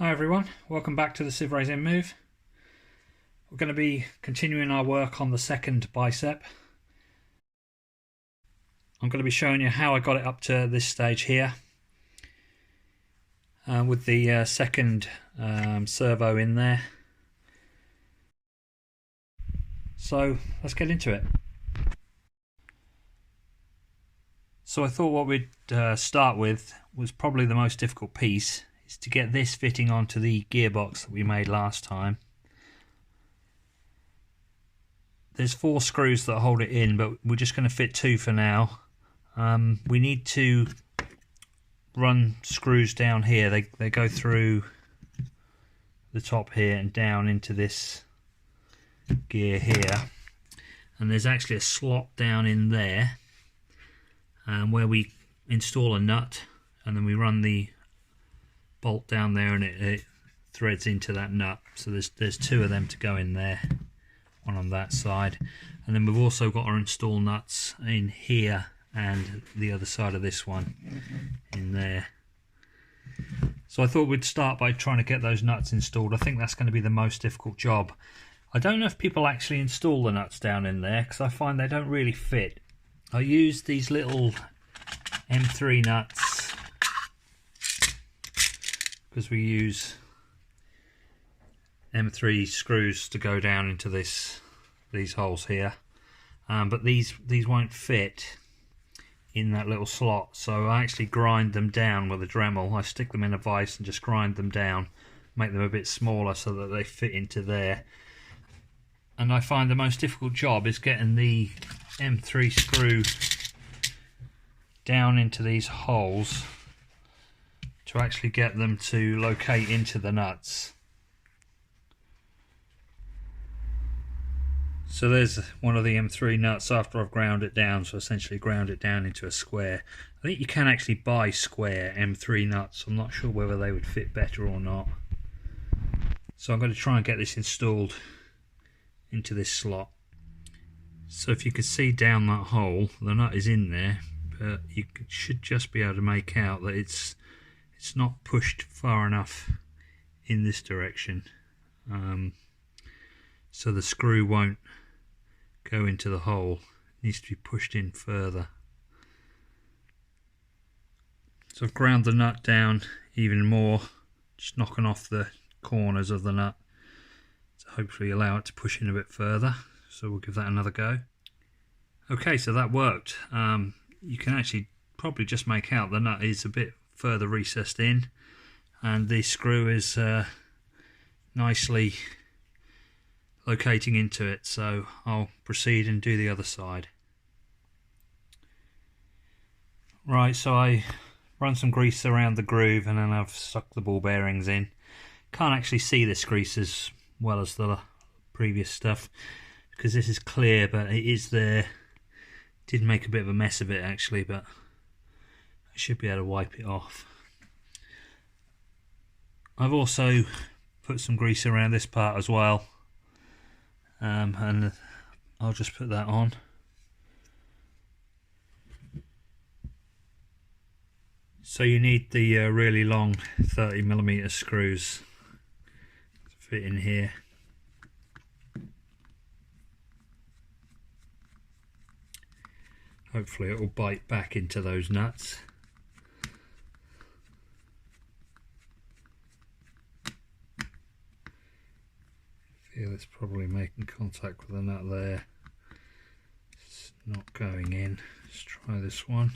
Hi everyone, welcome back to the Civrays InMoov. We're going to be continuing our work on the second bicep. I'm going to be showing you how I got it up to this stage here with the second servo in there. So let's get into it. So I thought what we'd start with was probably the most difficult piece, is to get this fitting onto the gearbox that we made last time. There's 4 screws that hold it in, but we're just going to fit 2 for now. We need to run screws down here. They go through the top here and down into this gear here, and there's actually a slot down in there where we install a nut, and then we run the bolt down there and it threads into that nut. So there's 2 of them to go in there, one on that side, and then we've also got our install nuts in here and the other side of this one in there. So I thought we'd start by trying to get those nuts installed. I think that's going to be the most difficult job. I don't know if people actually install the nuts down in there, because I find they don't really fit. I use these little M3 nuts because we use M3 screws to go down into these holes here, but these won't fit in that little slot, so I actually grind them down with a Dremel. I stick them in a vise and just grind them down, make them a bit smaller so that they fit into there. And I find the most difficult job is getting the M3 screw down into these holes to actually get them to locate into the nuts. So there's one of the M3 nuts after I've ground it down, so essentially ground it down into a square. I think you can actually buy square M3 nuts. I'm not sure whether they would fit better or not. So I'm going to try and get this installed into this slot. So if you could see down that hole, the nut is in there, but you should just be able to make out that it's not pushed far enough in this direction, so the screw won't go into the hole. It needs to be pushed in further. So I've ground the nut down even more, just knocking off the corners of the nut to hopefully allow it to push in a bit further. So we'll give that another go. Okay, so that worked. You can actually probably just make out the nut is a bit further recessed in, and the screw is nicely locating into it. So I'll proceed and do the other side. Right, so I run some grease around the groove and then I've stuck the ball bearings in. Can't actually see this grease as well as the previous stuff because this is clear, but it is there. Did make a bit of a mess of it actually, but I should be able to wipe it off. I've also put some grease around this part as well, and I'll just put that on. So you need the really long 30mm screws to fit in here. Hopefully it will bite back into those nuts. I feel it's probably making contact with the nut there. It's not going in. Let's try this one.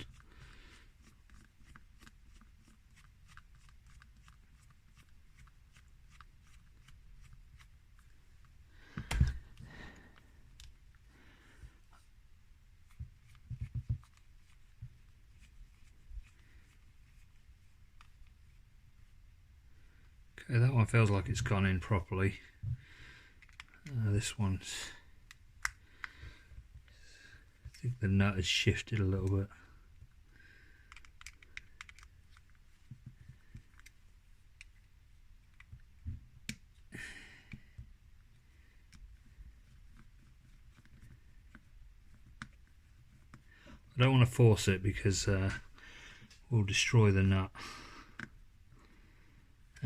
Okay, that one feels like it's gone in properly. This one's, I think the nut has shifted a little bit. I don't want to force it because we'll destroy the nut.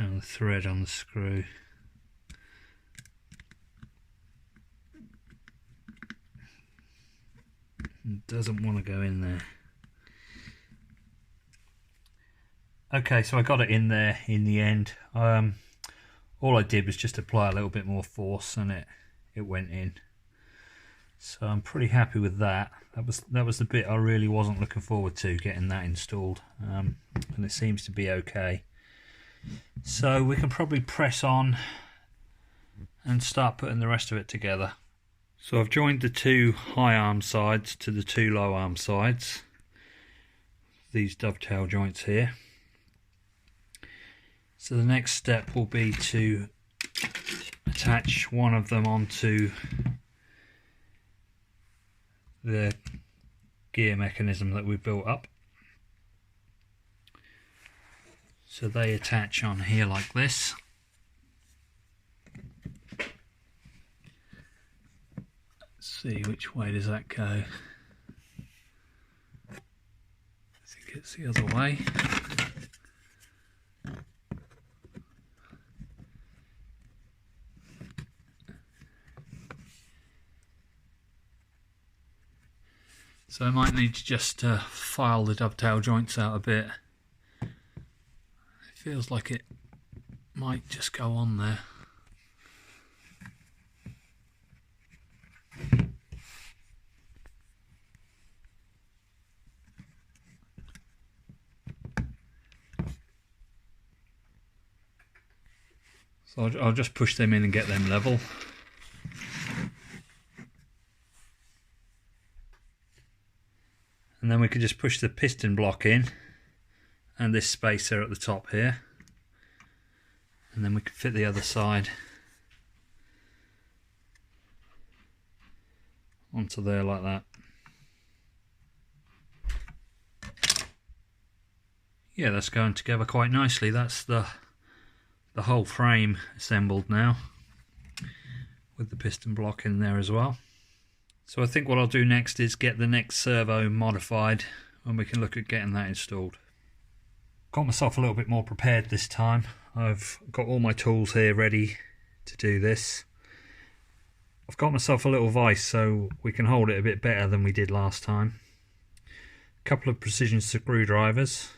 and the thread on the screw. It doesn't want to go in there. Okay, so I got it in there in the end. All I did was just apply a little bit more force and it went in. So I'm pretty happy with that. That was the bit I really wasn't looking forward to, getting that installed, and it seems to be okay. So we can probably press on and start putting the rest of it together. So I've joined the two high arm sides to the two low arm sides, these dovetail joints here. So the next step will be to attach one of them onto the gear mechanism that we've built up. So they attach on here like this. Let's see, which way does that go? I think it's the other way. So I might need to just file the dovetail joints out a bit. It feels like it might just go on there. So I'll just push them in and get them level. And then we can just push the piston block in and this spacer at the top here, and then we can fit the other side onto there like that. Yeah, that's going together quite nicely. That's the whole frame assembled now, with the piston block in there as well. So I think what I'll do next is get the next servo modified, and we can look at getting that installed. Got myself a little bit more prepared this time. I've got all my tools here ready to do this. I've got myself a little vise so we can hold it a bit better than we did last time. A couple of precision screwdrivers,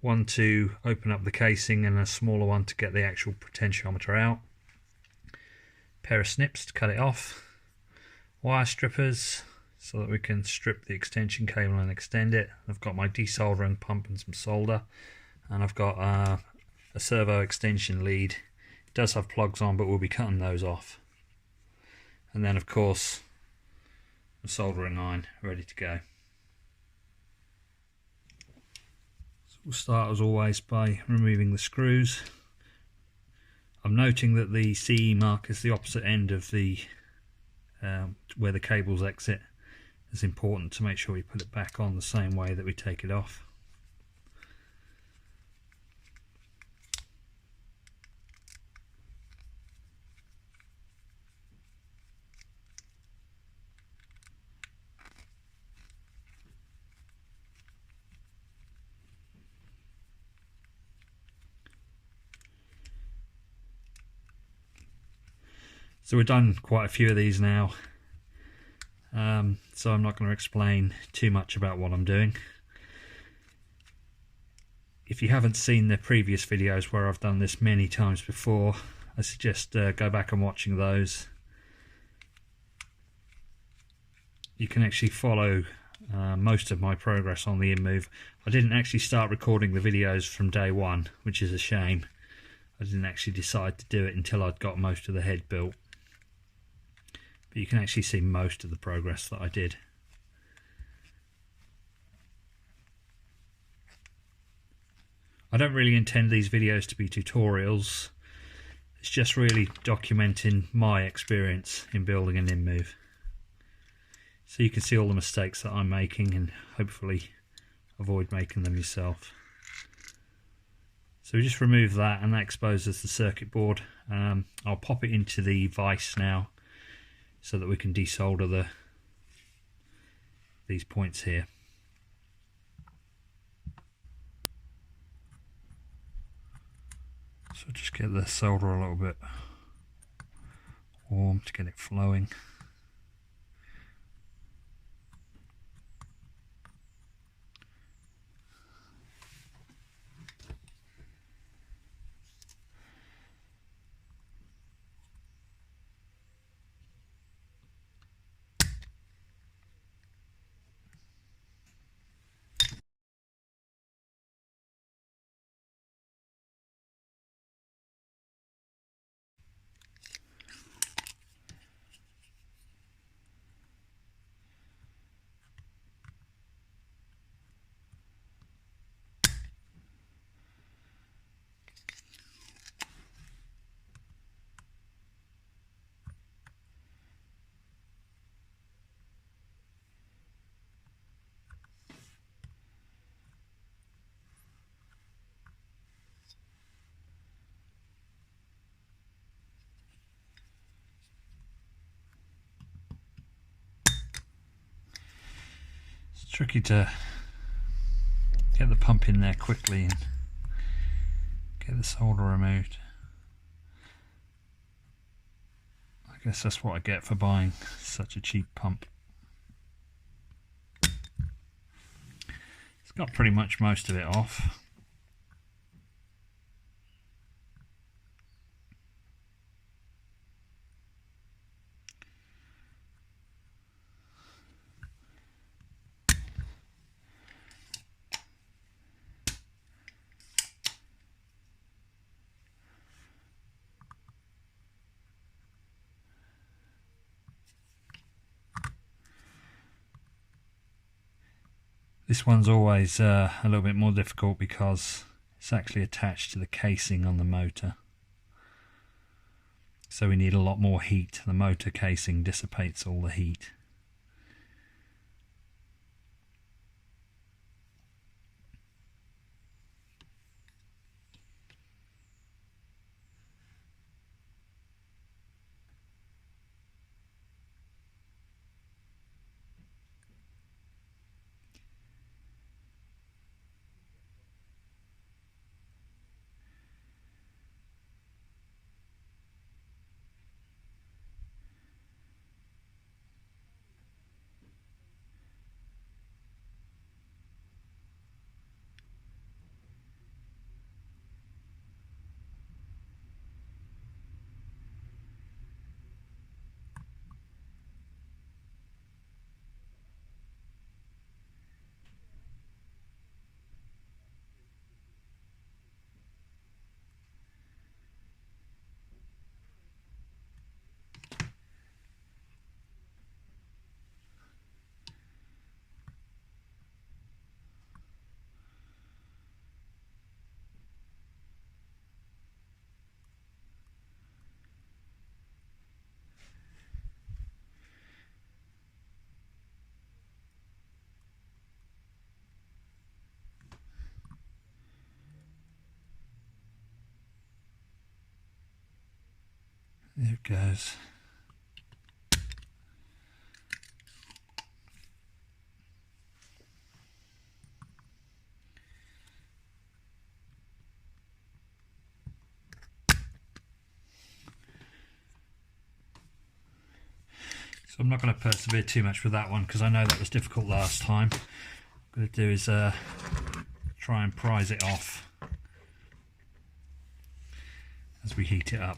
one to open up the casing and a smaller one to get the actual potentiometer out. A pair of snips to cut it off. Wire strippers so that we can strip the extension cable and extend it. I've got my desoldering pump and some solder, and I've got a servo extension lead. It does have plugs on, but we'll be cutting those off. And then of course a soldering iron ready to go. So we'll start as always by removing the screws. I'm noting that the CE mark is the opposite end of the where the cables exit. It's important to make sure we put it back on the same way that we take it off. So we've done quite a few of these now, so I'm not going to explain too much about what I'm doing. If you haven't seen the previous videos where I've done this many times before, I suggest go back and watching those. You can actually follow most of my progress on the InMoov. I didn't actually start recording the videos from day one, which is a shame. I didn't actually decide to do it until I'd got most of the head built. But you can actually see most of the progress that I did. I don't really intend these videos to be tutorials. It's just really documenting my experience in building an InMoov. So you can see all the mistakes that I'm making and hopefully avoid making them yourself. So we just remove that, and that exposes the circuit board. I'll pop it into the vise now so that we can desolder these points here. So Get the solder a little bit warm to get it flowing. It's tricky to get the pump in there quickly and get the solder removed. I guess that's what I get for buying such a cheap pump. It's got pretty much most of it off. This one's always a little bit more difficult because it's actually attached to the casing on the motor. So we need a lot more heat. The motor casing dissipates all the heat. There it goes. So I'm not going to persevere too much with that one because I know that was difficult last time. What I'm going to do is try and prise it off as we heat it up.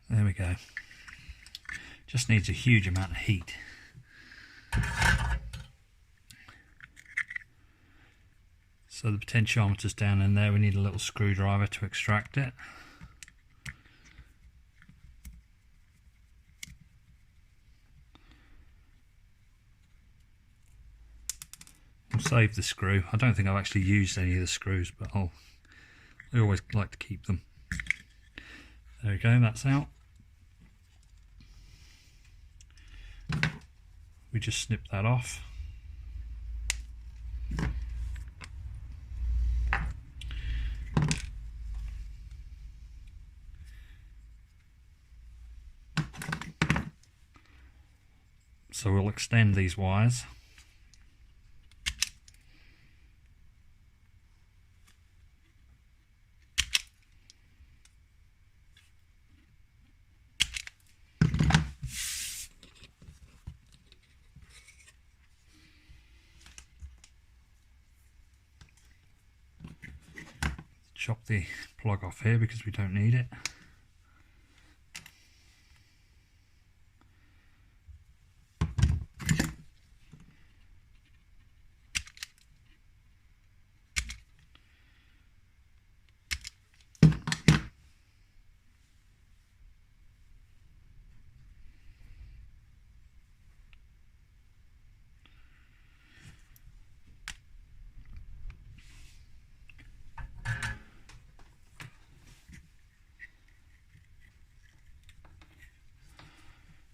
There we go. Just needs a huge amount of heat. So the potentiometer's down in there. We need a little screwdriver to extract it. We'll save the screw. I don't think I've actually used any of the screws, but I always like to keep them. There we go, that's out. We just snip that off. So we'll extend these wires. Chop the plug off here because we don't need it.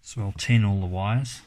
So I'll tin all the wires.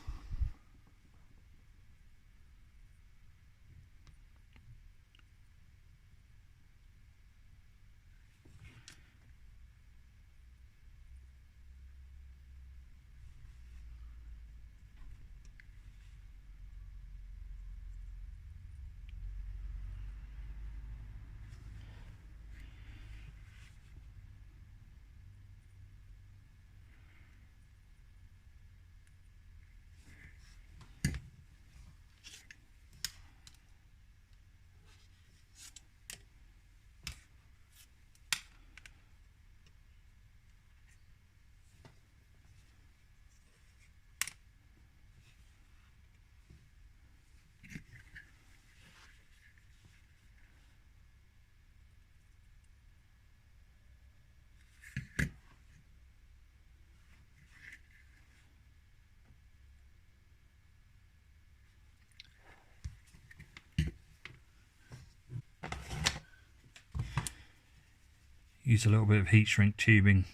Use a little bit of heat shrink tubing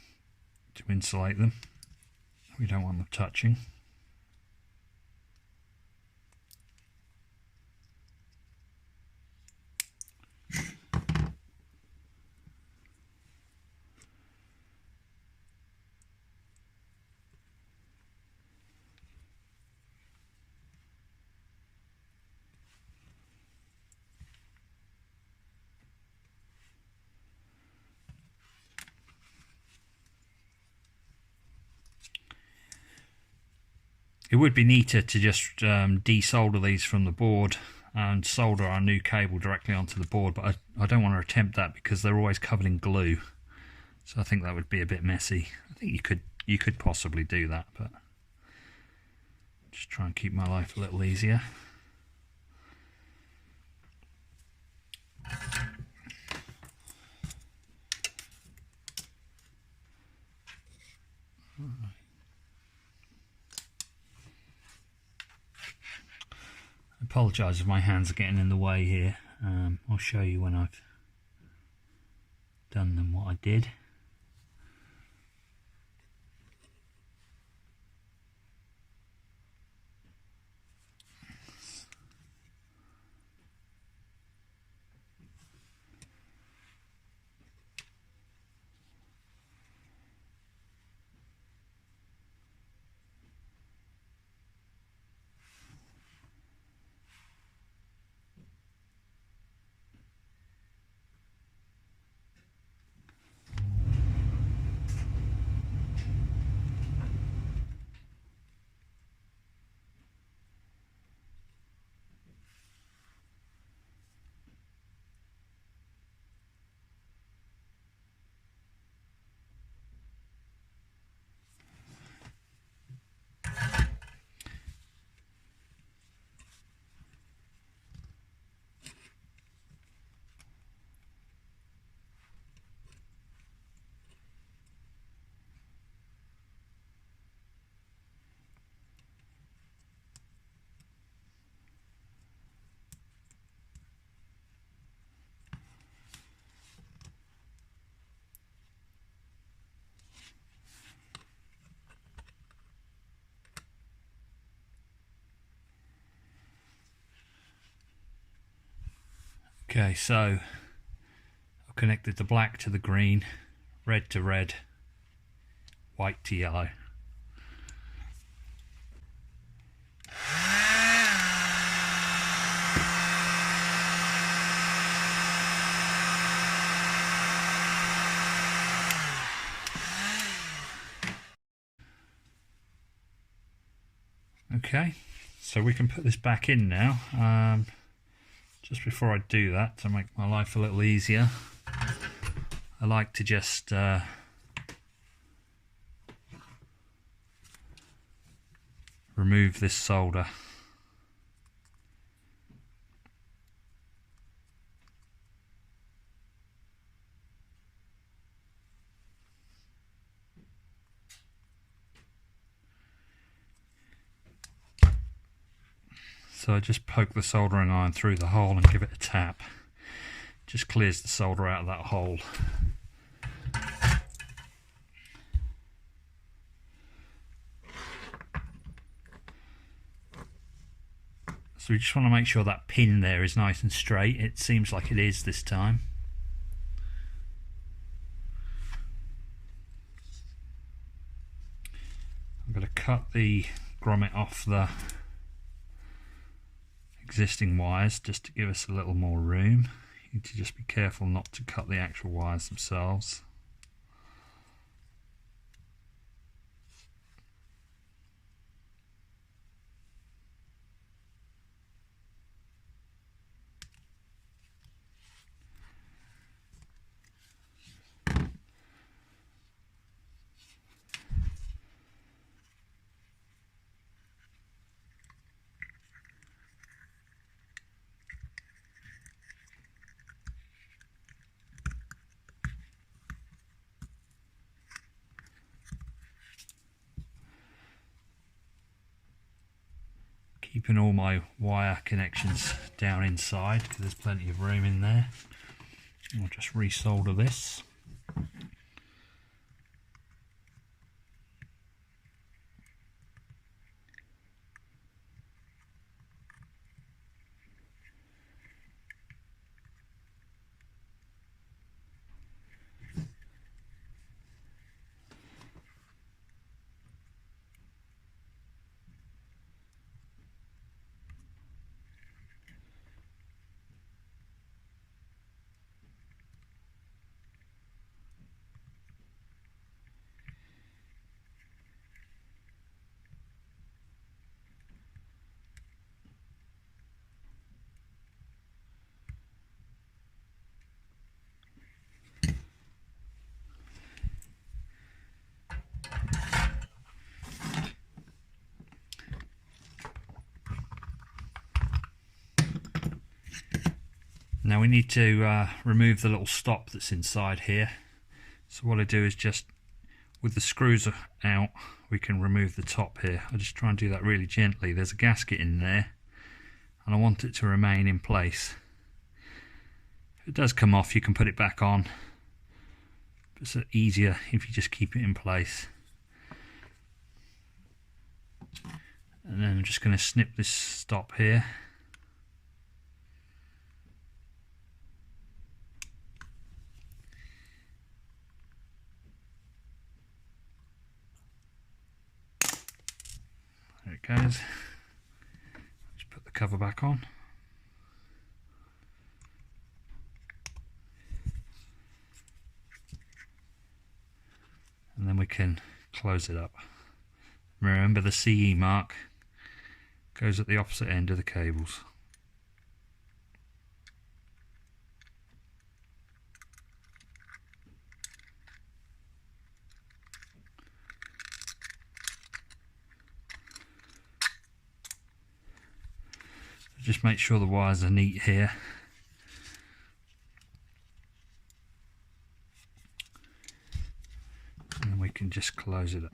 to insulate them. We don't want them touching. It would be neater to just desolder these from the board and solder our new cable directly onto the board, but I don't want to attempt that because they're always covered in glue. So I think that would be a bit messy. I think you could possibly do that, but just try and keep my life a little easier. I apologise if my hands are getting in the way here. I'll show you when I've done them what I did. Okay, so I've connected the black to the green, red to red, white to yellow. Okay, so we can put this back in now. Just before I do that, to make my life a little easier, I like to just remove this solder. So I just poke the soldering iron through the hole and give it a tap. Just clears the solder out of that hole. So we just want to make sure that pin there is nice and straight. It seems like it is this time. I'm going to cut the grommet off the existing wires just to give us a little more room. You need to just be careful not to cut the actual wires themselves. Keeping all my wire connections down inside because there's plenty of room in there. I'll just resolder this. Now we need to remove the little stop that's inside here. So what I do is just, with the screws out, we can remove the top here. I just try and do that really gently. There's a gasket in there and I want it to remain in place. If it does come off, you can put it back on. It's easier if you just keep it in place. And then I'm just going to snip this stop here. There it goes. Just put the cover back on. And then we can close it up. Remember, the CE mark goes at the opposite end of the cables. Just make sure the wires are neat here. And then we can just close it up.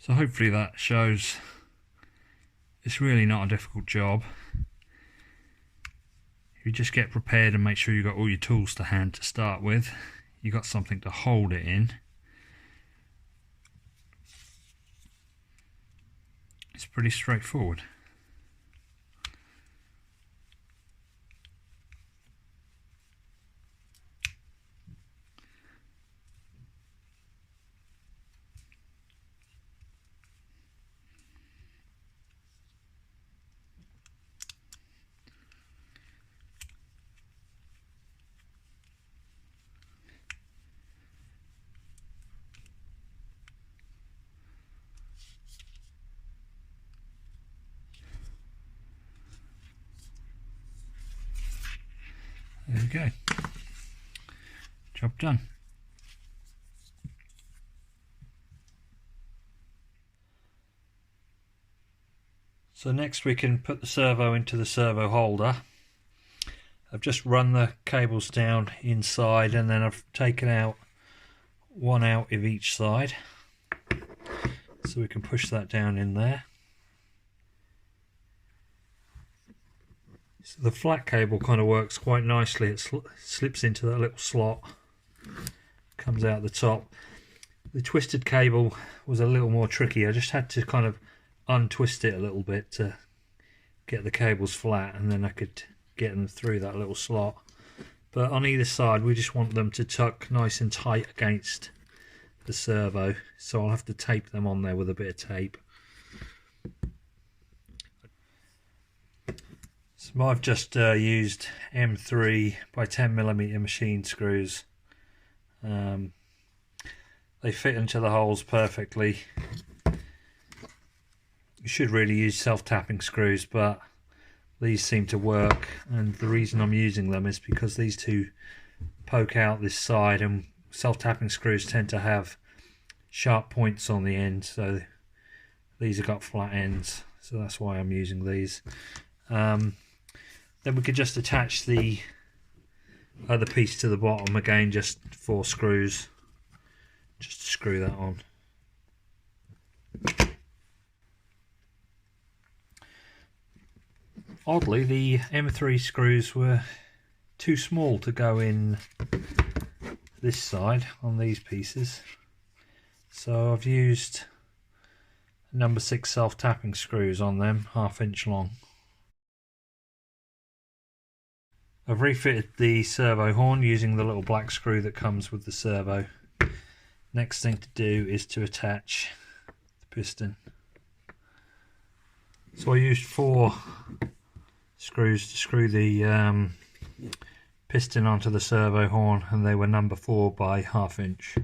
So hopefully that shows it's really not a difficult job. If you just get prepared and make sure you've got all your tools to hand to start with, you've got something to hold it in. It's pretty straightforward. There we go. Job done. So next we can put the servo into the servo holder. I've just run the cables down inside and then I've taken out one out of each side. So we can push that down in there. So the flat cable kind of works quite nicely. It slips into that little slot, comes out the top. The twisted cable was a little more tricky. I just had to kind of untwist it a little bit to get the cables flat, and then I could get them through that little slot. But on either side we just want them to tuck nice and tight against the servo, so I'll have to tape them on there with a bit of tape. So I've just used M3 by 10mm machine screws. They fit into the holes perfectly. You should really use self-tapping screws, but these seem to work, and the reason I'm using them is because these two poke out this side, and self-tapping screws tend to have sharp points on the end, so these have got flat ends, so that's why I'm using these. Then we could just attach the other piece to the bottom, again just 4 screws, just to screw that on. Oddly, the M3 screws were too small to go in this side on these pieces, so I've used number 6 self-tapping screws on them, 1/2 inch long. I've refitted the servo horn using the little black screw that comes with the servo. Next thing to do is to attach the piston. So I used 4 screws to screw the piston onto the servo horn, and they were number 4 by 1/2 inch.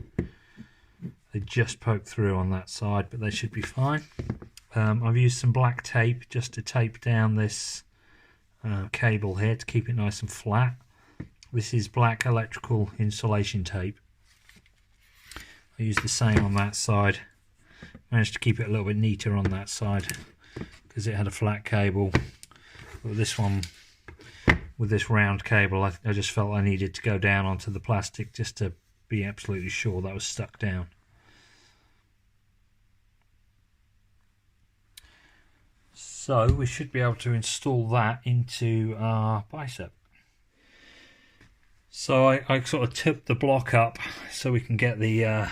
They just poked through on that side, but they should be fine. I've used some black tape just to tape down this cable here to keep it nice and flat. This is black electrical insulation tape. I used the same on that side. Managed to keep it a little bit neater on that side because it had a flat cable. But this one, with this round cable, I just felt I needed to go down onto the plastic just to be absolutely sure that was stuck down. So we should be able to install that into our Bicep. So I sort of tipped the block up so we can get the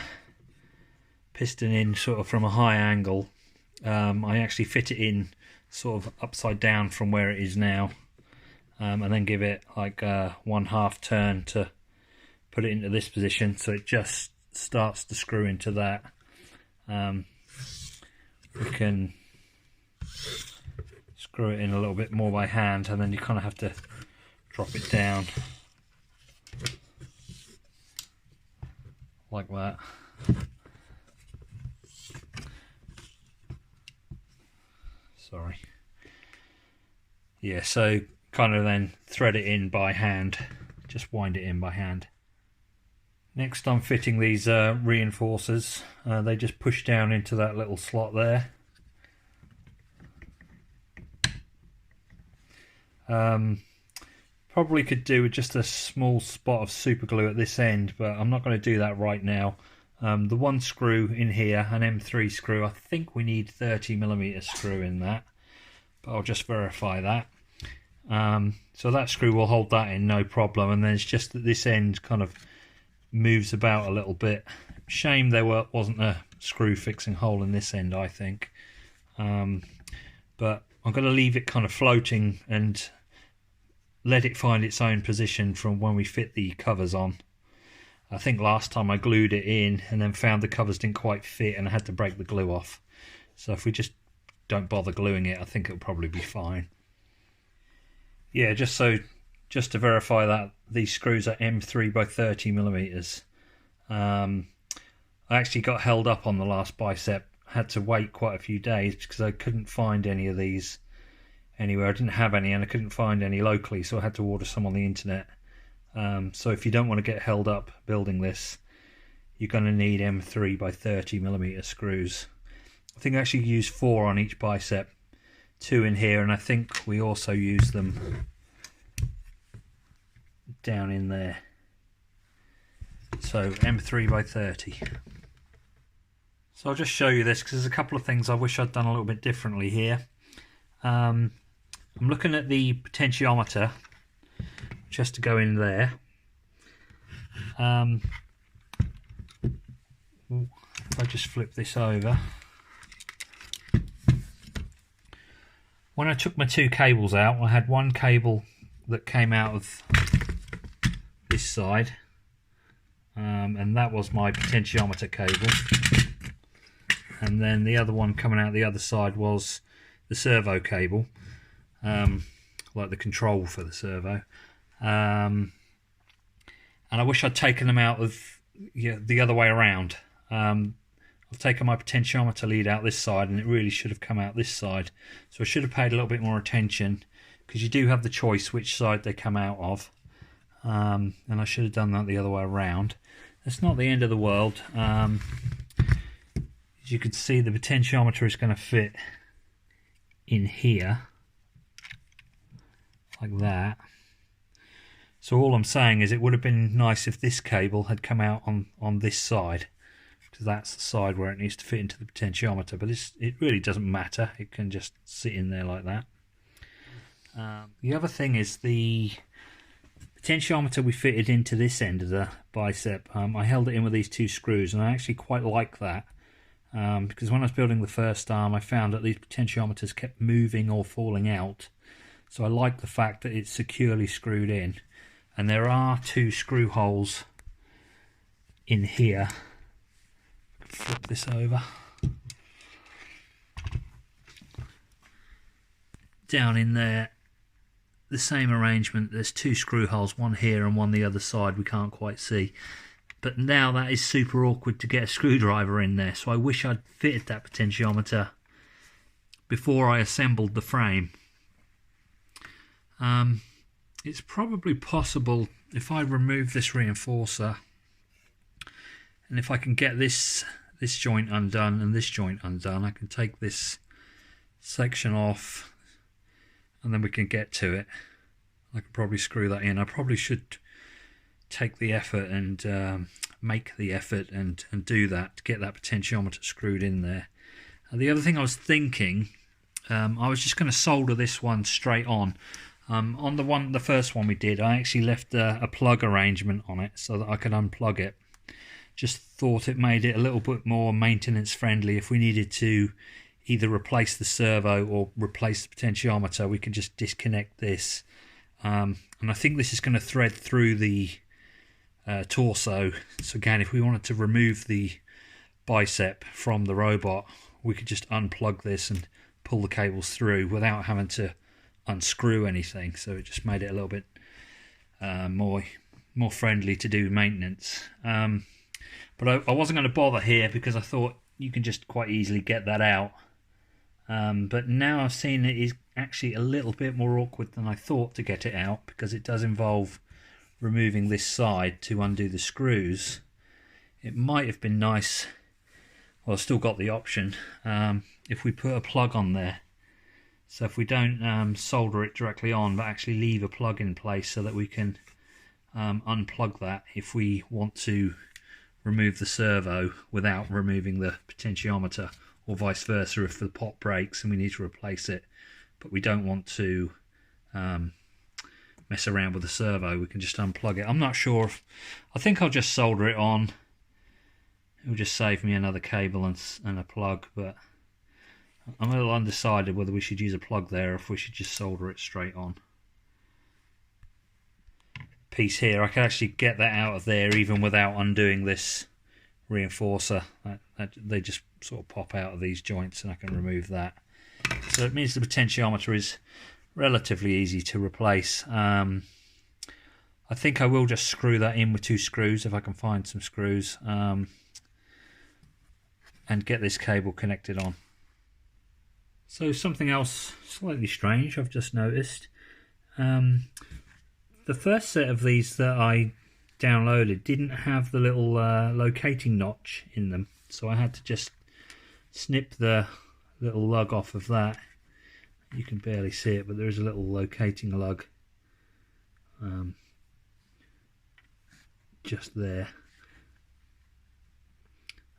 piston in sort of from a high angle. I actually fit it in sort of upside down from where it is now, and then give it like a 1/2 turn to put it into this position, so it just starts to screw into that. We can screw it in a little bit more by hand, and then you kind of have to drop it down like that. Sorry. Yeah, so kind of then thread it in by hand, just wind it in by hand. Next I'm fitting these reinforcers. They just push down into that little slot there. Probably could do with just a small spot of super glue at this end, but I'm not going to do that right now. The one screw in here, an M3 screw, I think we need 30mm screw in that, but I'll just verify that. So that screw will hold that in, no problem. And then it's just that this end kind of moves about a little bit. Shame there wasn't a screw fixing hole in this end, I think. But I'm going to leave it kind of floating and let it find its own position from when we fit the covers on. I think last time I glued it in and then found the covers didn't quite fit and I had to break the glue off. So if we just don't bother gluing it, I think it'll probably be fine. Yeah, just to verify that these screws are M3 by 30mm. I actually got held up on the last bicep. Had to wait quite a few days because I couldn't find any of these anywhere. I didn't have any and I couldn't find any locally, so I had to order some on the internet. So if you don't want to get held up building this, you're going to need M3 by 30mm screws. I think I actually used 4 on each bicep, 2 in here, and I think we also use them down in there. So M3 by 30. So I'll just show you this because there's a couple of things I wish I'd done a little bit differently here. I'm looking at the potentiometer, just to go in there. If I just flip this over. When I took my 2 cables out, I had one cable that came out of this side, and that was my potentiometer cable. And then the other one coming out the other side was the servo cable, like the control for the servo. And I wish I'd taken them out of the other way around. I've taken my potentiometer lead out this side and it really should have come out this side. So I should have paid a little bit more attention because you do have the choice which side they come out of. And I should have done that the other way around. It's not the end of the world. As you can see, the potentiometer is going to fit in here like that. So all I'm saying is it would have been nice if this cable had come out on this side, because that's the side where it needs to fit into the potentiometer, but it really doesn't matter. It can just sit in there like that. The other thing is the potentiometer we fitted into this end of the bicep. I held it in with these 2 screws, and I actually quite like that, because when I was building the first arm I found that these potentiometers kept moving or falling out. So I like the fact that it's securely screwed in. And there are 2 screw holes in here. Flip this over. Down in there, the same arrangement. There's 2 screw holes, one here and one the other side we can't quite see. But now that is super awkward to get a screwdriver in there. So I wish I'd fitted that potentiometer before I assembled the frame. It's probably possible if I remove this reinforcer and if I can get this joint undone and this joint undone, I can take this section off and then we can get to it. I could probably screw that in. I probably should take the effort and make the effort and do that to get that potentiometer screwed in there. And the other thing I was thinking, I was just going to solder this one straight on. On the first one we did, I actually left a plug arrangement on it so that I could unplug it. Just thought it made it a little bit more maintenance friendly. If we needed to either replace the servo or replace the potentiometer, we could just disconnect this. And I think this is going to thread through the torso. So again, if we wanted to remove the bicep from the robot, we could just unplug this and pull the cables through without having to unscrew anything. So it just made it a little bit more friendly to do maintenance. But I wasn't going to bother here because I thought you can just quite easily get that out. But now I've seen it is actually a little bit more awkward than I thought to get it out, because it does involve removing this side to undo the screws. It might have been nice, well, I've still got the option, if we put a plug on there. So if we don't solder it directly on, but actually leave a plug in place so that we can unplug that if we want to remove the servo without removing the potentiometer, or vice versa if the pot breaks and we need to replace it, but we don't want to mess around with the servo. We can just unplug it. I'm not sure if, I think I'll just solder it on. It'll just save me another cable and a plug, but I'm a little undecided whether we should use a plug there or if we should just solder it straight on. Piece here, I can actually get that out of there even without undoing this reinforcer. They just sort of pop out of these joints and I can remove that. So it means the potentiometer is relatively easy to replace. I think I will just screw that in with 2 screws if I can find some screws, and get this cable connected on. So something else slightly strange I've just noticed. The first set of these that I downloaded didn't have the little locating notch in them, so I had to just snip the little lug off of that. You can barely see it, but there is a little locating lug just there.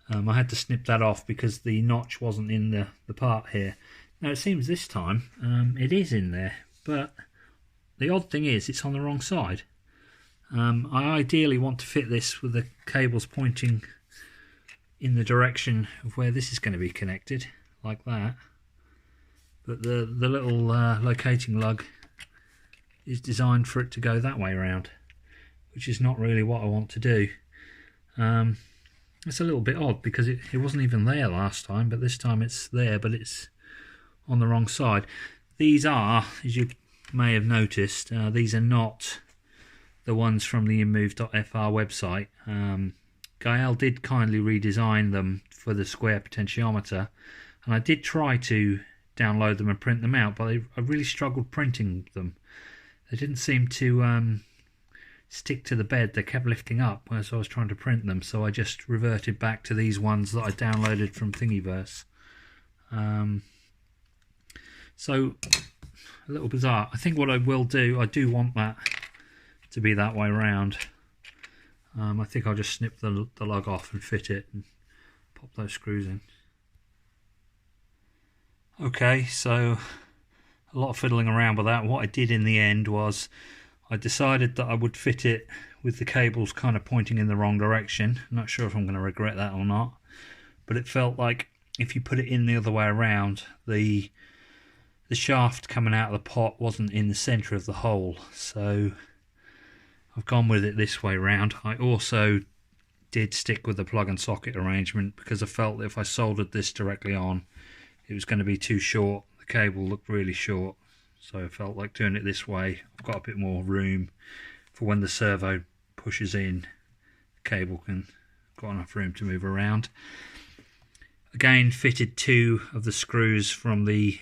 I had to snip that off because the notch wasn't in the part here. Now it seems this time it is in there, but the odd thing is it's on the wrong side. I ideally want to fit this with the cables pointing in the direction of where this is going to be connected, like that. But the little locating lug is designed for it to go that way around, which is not really what I want to do. It's a little bit odd because it wasn't even there last time, but this time it's there, but it's on the wrong side. These are, as you may have noticed, these are not the ones from the InMoov.fr website. Gael did kindly redesign them for the square potentiometer, and I did try to download them and print them out, but I really struggled printing them. They didn't seem to stick to the bed. They kept lifting up as I was trying to print them, so I just reverted back to these ones that I downloaded from Thingiverse. So a little bizarre. I think what I will do, I do want that to be that way around. I think I'll just snip the lug off and fit it and pop those screws in. Okay, so a lot of fiddling around with that. What I did in the end was I decided that I would fit it with the cables kind of pointing in the wrong direction. I'm not sure if I'm going to regret that or not, but it felt like if you put it in the other way around, the shaft coming out of the pot wasn't in the centre of the hole, so I've gone with it this way round. I also did stick with the plug and socket arrangement because I felt that if I soldered this directly on, it was going to be too short. The cable looked really short, so I felt like doing it this way. I've got a bit more room for when the servo pushes in. The cable got enough room to move around. Again, fitted 2 of the screws from the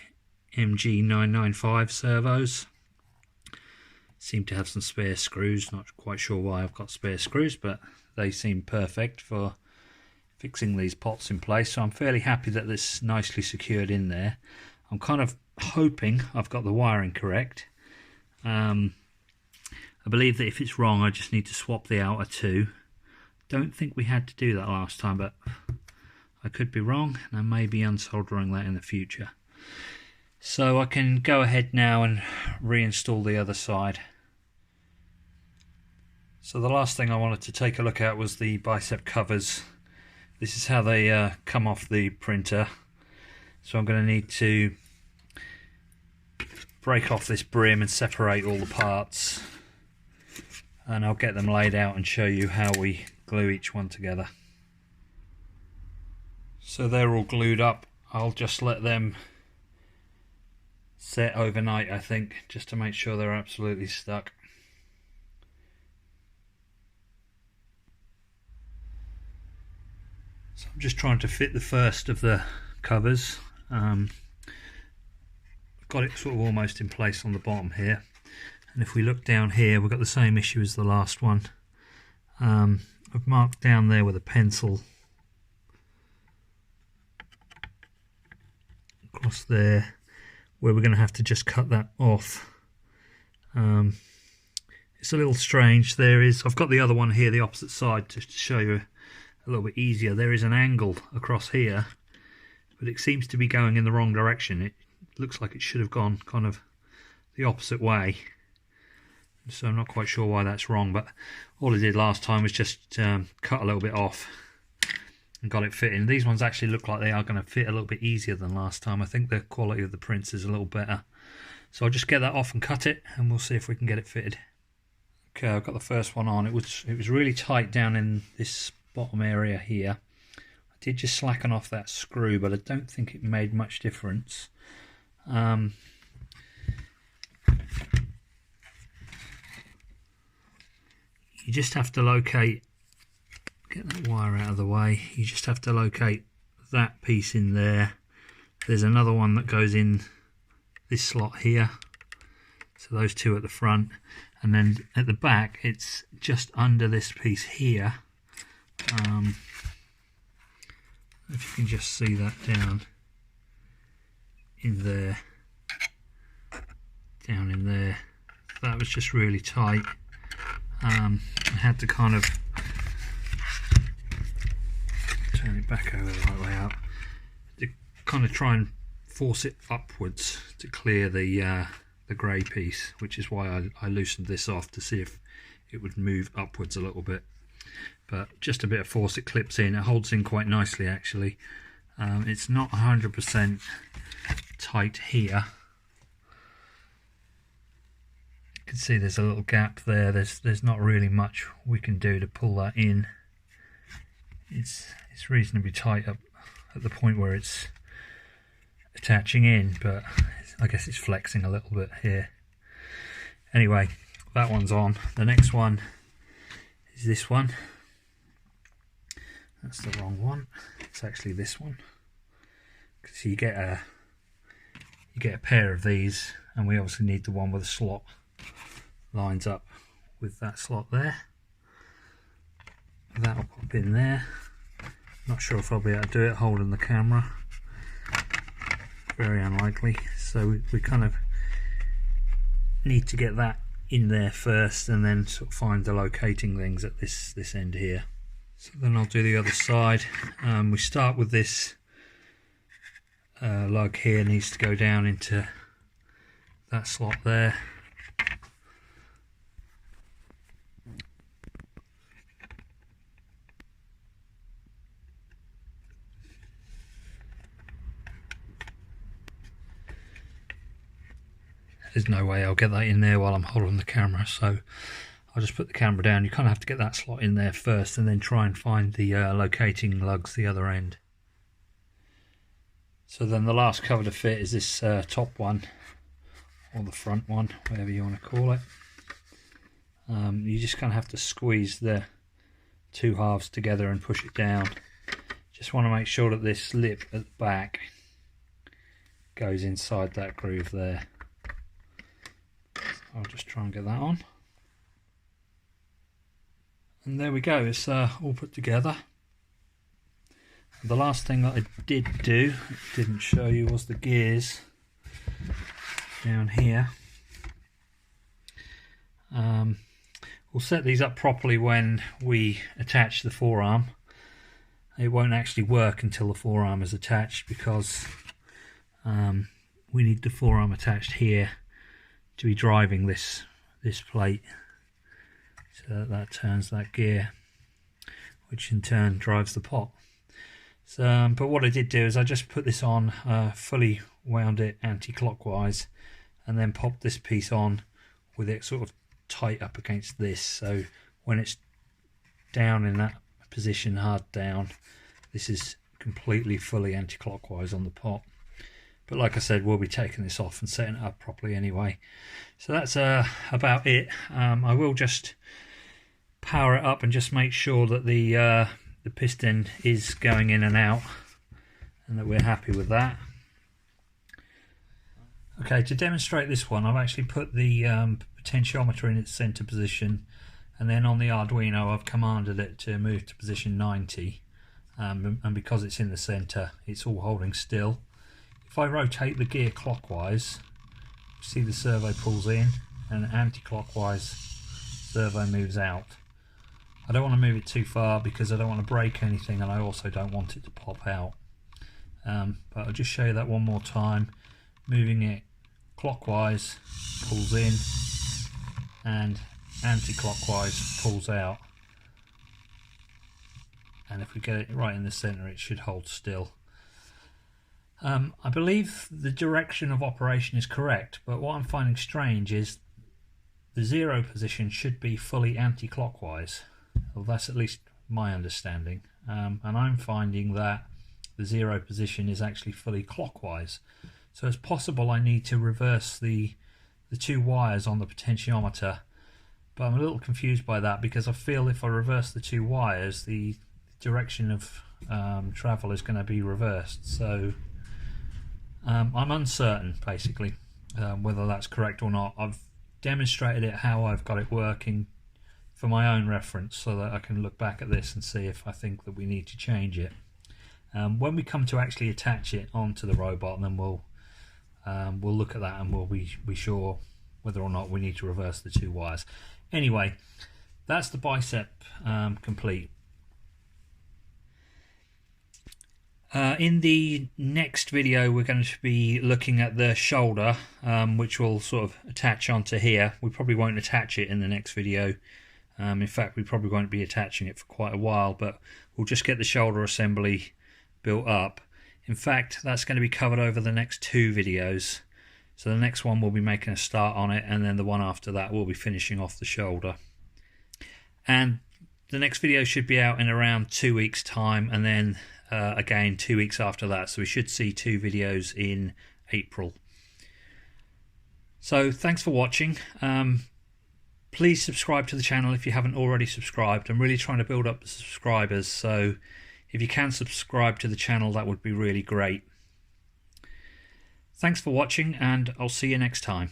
MG995 servos. Seem to have some spare screws. Not quite sure why I've got spare screws, but they seem perfect for fixing these pots in place. So I'm fairly happy that this is nicely secured in there. I'm kind of hoping I've got the wiring correct. I believe that if it's wrong, I just need to swap the outer 2. Don't think we had to do that last time, but I could be wrong, and I may be unsoldering that in the future. So I can go ahead now and reinstall the other side. So the last thing I wanted to take a look at was the Bicep covers. This is how they come off the printer. So I'm going to need to break off this brim and separate all the parts, and I'll get them laid out and show you how we glue each one together. So they're all glued up. I'll just let them set overnight, I think, just to make sure they're absolutely stuck. So I'm just trying to fit the first of the covers. I've got it sort of almost in place on the bottom here, and if we look down here, we've got the same issue as the last one. I've marked down there with a pencil across there where we're going to have to just cut that off. It's a little strange. I've got the other one here, the opposite side, just to show you a little bit easier. There is an angle across here, but it seems to be going in the wrong direction. It looks like it should have gone kind of the opposite way, so I'm not quite sure why that's wrong, but all I did last time was just cut a little bit off and got it fitting. These ones actually look like they are going to fit a little bit easier than last time. I think the quality of the prints is a little better, so I'll just get that off and cut it, and we'll see if we can get it fitted. Okay, I've got the first one on. It was really tight down in this bottom area here. I did just slacken off that screw, but I don't think it made much difference. You just have to locate, get that wire out of the way, you just have to locate that piece in there. There's another one that goes in this slot here, so those two at the front, and then at the back it's just under this piece here. If you can just see that down in there, down in there, that was just really tight. I had to kind of turn it back over the right way out to kind of try and force it upwards to clear the grey piece, which is why I loosened this off to see if it would move upwards a little bit. But just a bit of force, it clips in. It holds in quite nicely actually. It's not 100% tight here. You can see there's a little gap there. There's not really much we can do to pull that in. It's reasonably tight up at the point where it's attaching in, but I guess it's flexing a little bit here. Anyway, that one's on. The next one is this one. That's the wrong one. It's actually this one. So you get a pair of these, and we obviously need the one with the slot lines up with that slot there. That'll pop in there. Not sure if I'll be able to do it holding the camera. Very unlikely. So we kind of need to get that in there first, and then sort of find the locating things at this end here. So then I'll do the other side. We start with this lug here, needs to go down into that slot there. There's no way I'll get that in there while I'm holding the camera, so I'll just put the camera down. You kind of have to get that slot in there first and then try and find the locating lugs the other end. So then the last cover to fit is this top one, or the front one, whatever you want to call it. You just kind of have to squeeze the two halves together and push it down. Just want to make sure that this lip at the back goes inside that groove there. I'll just try and get that on. And there we go, it's all put together. The last thing that I did do, didn't show you, was the gears down here. We'll set these up properly when we attach the forearm. It won't actually work until the forearm is attached, because we need the forearm attached here to be driving this plate, so that turns that gear, which in turn drives the pot. So, but what I did do is I just put this on, fully wound it anti-clockwise, and then popped this piece on with it sort of tight up against this, so when it's down in that position, hard down, this is completely fully anti-clockwise on the pot. But like I said, we'll be taking this off and setting it up properly anyway. So that's about it. I will just power it up and just make sure that the piston is going in and out, and that we're happy with that. Okay, to demonstrate this one, I've actually put the potentiometer in its center position, and then on the Arduino I've commanded it to move to position 90, and because it's in the center, it's all holding still. If I rotate the gear clockwise, see the servo pulls in, and anti-clockwise servo moves out. I don't want to move it too far because I don't want to break anything, and I also don't want it to pop out. But I'll just show you that one more time. Moving it clockwise pulls in, and anti-clockwise pulls out. And if we get it right in the center, it should hold still. I believe the direction of operation is correct, but what I'm finding strange is the 0 position should be fully anti-clockwise. Well, that's at least my understanding. And I'm finding that the 0 position is actually fully clockwise. So it's possible I need to reverse the 2 wires on the potentiometer, but I'm a little confused by that because I feel if I reverse the 2 wires, the direction of travel is going to be reversed. So I'm uncertain, basically, whether that's correct or not. I've demonstrated it how I've got it working for my own reference, so that I can look back at this and see if I think that we need to change it. When we come to actually attach it onto the robot, then we'll look at that and we'll be sure whether or not we need to reverse the 2 wires. Anyway, that's the bicep complete. In the next video we're going to be looking at the shoulder, which will sort of attach onto here. We probably won't attach it in the next video. In fact, we probably won't be attaching it for quite a while, but we'll just get the shoulder assembly built up. In fact, that's going to be covered over the next 2 videos. So the next one we'll be making a start on it, and then the one after that we'll be finishing off the shoulder. And the next video should be out in around 2 weeks time, and then again 2 weeks after that. So we should see 2 videos in April. So thanks for watching. Please subscribe to the channel if you haven't already subscribed. I'm really trying to build up the subscribers, so if you can subscribe to the channel, that would be really great. Thanks for watching, and I'll see you next time.